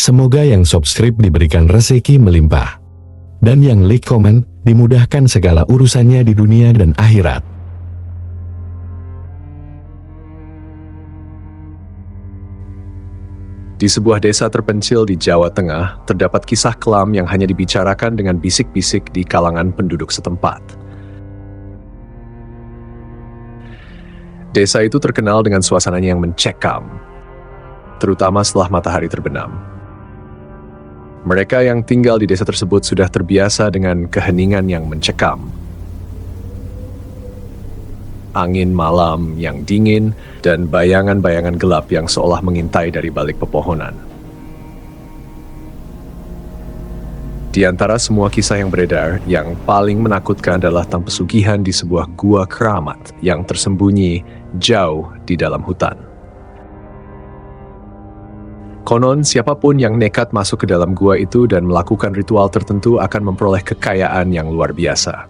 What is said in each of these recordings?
Semoga yang subscribe diberikan rezeki melimpah. Dan yang like komen, dimudahkan segala urusannya di dunia dan akhirat. Di sebuah desa terpencil di Jawa Tengah, terdapat kisah kelam yang hanya dibicarakan dengan bisik-bisik di kalangan penduduk setempat. Desa itu terkenal dengan suasananya yang mencekam, terutama setelah matahari terbenam. Mereka yang tinggal di desa tersebut sudah terbiasa dengan keheningan yang mencekam. Angin malam yang dingin, dan bayangan-bayangan gelap yang seolah mengintai dari balik pepohonan. Di antara semua kisah yang beredar, yang paling menakutkan adalah tentang pesugihan di sebuah gua keramat yang tersembunyi jauh di dalam hutan. Konon, siapapun yang nekat masuk ke dalam gua itu dan melakukan ritual tertentu akan memperoleh kekayaan yang luar biasa.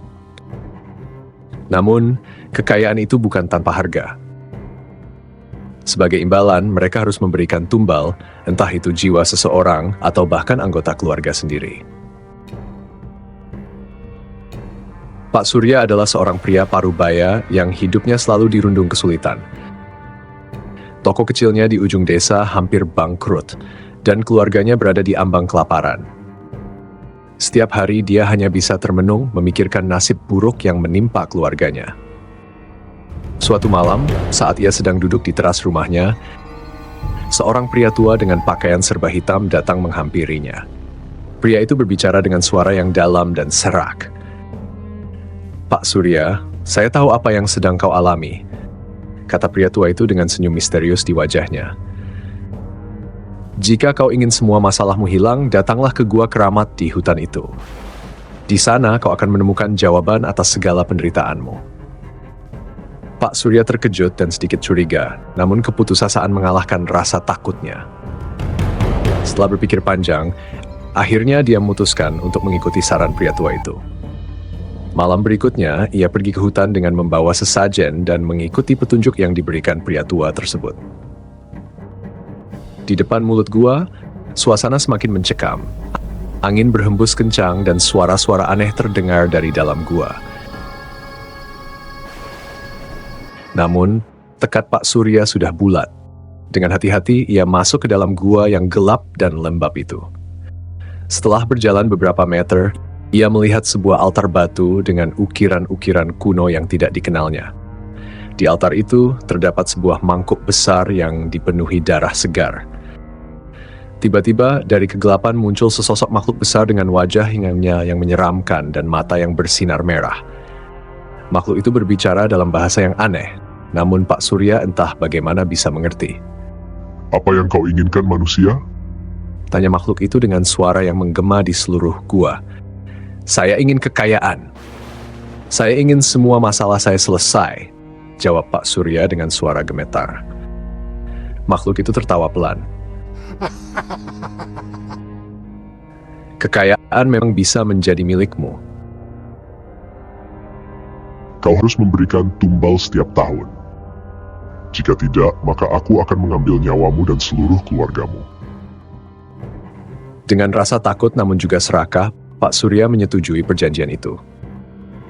Namun, kekayaan itu bukan tanpa harga. Sebagai imbalan, mereka harus memberikan tumbal, entah itu jiwa seseorang atau bahkan anggota keluarga sendiri. Pak Surya adalah seorang pria parubaya yang hidupnya selalu dirundung kesulitan. Toko kecilnya di ujung desa hampir bangkrut, dan keluarganya berada di ambang kelaparan. Setiap hari dia hanya bisa termenung memikirkan nasib buruk yang menimpa keluarganya. Suatu malam, saat ia sedang duduk di teras rumahnya, seorang pria tua dengan pakaian serba hitam datang menghampirinya. Pria itu berbicara dengan suara yang dalam dan serak. "Pak Surya, saya tahu apa yang sedang kau alami," kata pria tua itu dengan senyum misterius di wajahnya. "Jika kau ingin semua masalahmu hilang, datanglah ke gua keramat di hutan itu. Di sana kau akan menemukan jawaban atas segala penderitaanmu." Pak Surya terkejut dan sedikit curiga, namun keputusasaan mengalahkan rasa takutnya. Setelah berpikir panjang, akhirnya dia memutuskan untuk mengikuti saran pria tua itu. Malam berikutnya, ia pergi ke hutan dengan membawa sesajen dan mengikuti petunjuk yang diberikan pria tua tersebut. Di depan mulut gua, suasana semakin mencekam. Angin berhembus kencang dan suara-suara aneh terdengar dari dalam gua. Namun, tekad Pak Surya sudah bulat. Dengan hati-hati, ia masuk ke dalam gua yang gelap dan lembab itu. Setelah berjalan beberapa meter, ia melihat sebuah altar batu dengan ukiran-ukiran kuno yang tidak dikenalnya. Di altar itu, terdapat sebuah mangkuk besar yang dipenuhi darah segar. Tiba-tiba, dari kegelapan muncul sesosok makhluk besar dengan wajah yang menyeramkan dan mata yang bersinar merah. Makhluk itu berbicara dalam bahasa yang aneh, namun Pak Surya entah bagaimana bisa mengerti. "Apa yang kau inginkan, manusia?" tanya makhluk itu dengan suara yang menggema di seluruh gua. "Saya ingin kekayaan. Saya ingin semua masalah saya selesai," jawab Pak Surya dengan suara gemetar. Makhluk itu tertawa pelan. "Kekayaan memang bisa menjadi milikmu. Kau harus memberikan tumbal setiap tahun. Jika tidak, maka aku akan mengambil nyawamu dan seluruh keluargamu." Dengan rasa takut namun juga serakah, Pak Surya menyetujui perjanjian itu.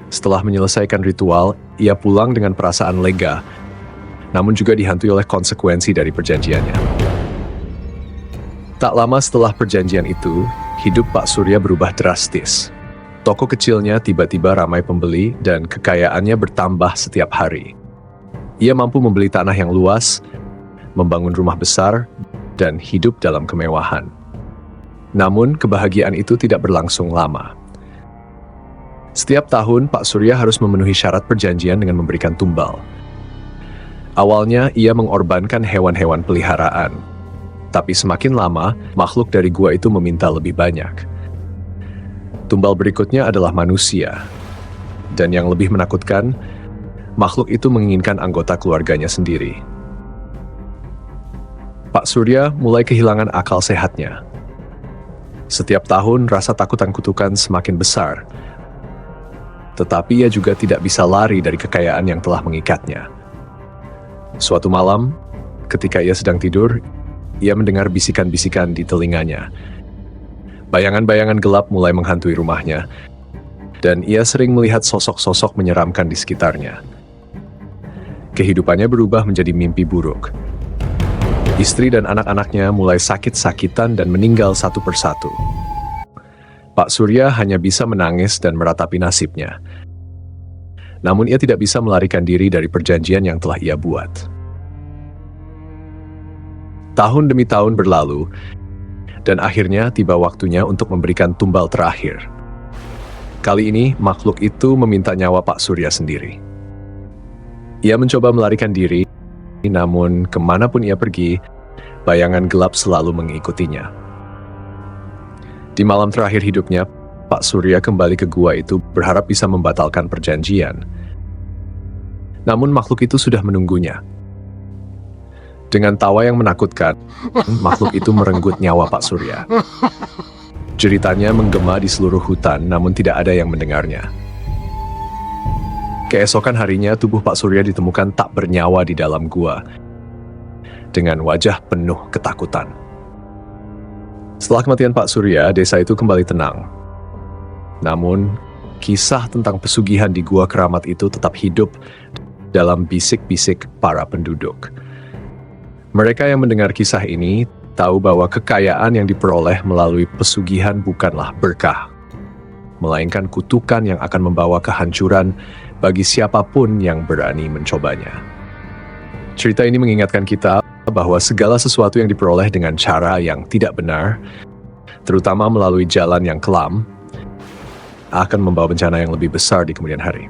Setelah menyelesaikan ritual, ia pulang dengan perasaan lega, namun juga dihantui oleh konsekuensi dari perjanjiannya. Tak lama setelah perjanjian itu, hidup Pak Surya berubah drastis. Toko kecilnya tiba-tiba ramai pembeli dan kekayaannya bertambah setiap hari. Ia mampu membeli tanah yang luas, membangun rumah besar, dan hidup dalam kemewahan. Namun, kebahagiaan itu tidak berlangsung lama. Setiap tahun, Pak Surya harus memenuhi syarat perjanjian dengan memberikan tumbal. Awalnya, ia mengorbankan hewan-hewan peliharaan. Tapi semakin lama, makhluk dari gua itu meminta lebih banyak. Tumbal berikutnya adalah manusia. Dan yang lebih menakutkan, makhluk itu menginginkan anggota keluarganya sendiri. Pak Surya mulai kehilangan akal sehatnya. Setiap tahun, rasa takut dan kutukan semakin besar. Tetapi ia juga tidak bisa lari dari kekayaan yang telah mengikatnya. Suatu malam, ketika ia sedang tidur, ia mendengar bisikan-bisikan di telinganya. Bayangan-bayangan gelap mulai menghantui rumahnya, dan ia sering melihat sosok-sosok menyeramkan di sekitarnya. Kehidupannya berubah menjadi mimpi buruk. Istri dan anak-anaknya mulai sakit-sakitan dan meninggal satu persatu. Pak Surya hanya bisa menangis dan meratapi nasibnya. Namun ia tidak bisa melarikan diri dari perjanjian yang telah ia buat. Tahun demi tahun berlalu, dan akhirnya tiba waktunya untuk memberikan tumbal terakhir. Kali ini makhluk itu meminta nyawa Pak Surya sendiri. Ia mencoba melarikan diri, namun kemanapun ia pergi, bayangan gelap selalu mengikutinya. Di malam terakhir hidupnya, Pak Surya kembali ke gua itu berharap bisa membatalkan perjanjian. Namun makhluk itu sudah menunggunya. Dengan tawa yang menakutkan, makhluk itu merenggut nyawa Pak Surya. Jeritannya menggema di seluruh hutan, namun tidak ada yang mendengarnya. Keesokan harinya, tubuh Pak Surya ditemukan tak bernyawa di dalam gua, dengan wajah penuh ketakutan. Setelah kematian Pak Surya, desa itu kembali tenang. Namun, kisah tentang pesugihan di gua keramat itu tetap hidup dalam bisik-bisik para penduduk. Mereka yang mendengar kisah ini tahu bahwa kekayaan yang diperoleh melalui pesugihan bukanlah berkah, melainkan kutukan yang akan membawa kehancuran bagi siapapun yang berani mencobanya. Cerita ini mengingatkan kita bahwa segala sesuatu yang diperoleh dengan cara yang tidak benar, terutama melalui jalan yang kelam, akan membawa bencana yang lebih besar di kemudian hari.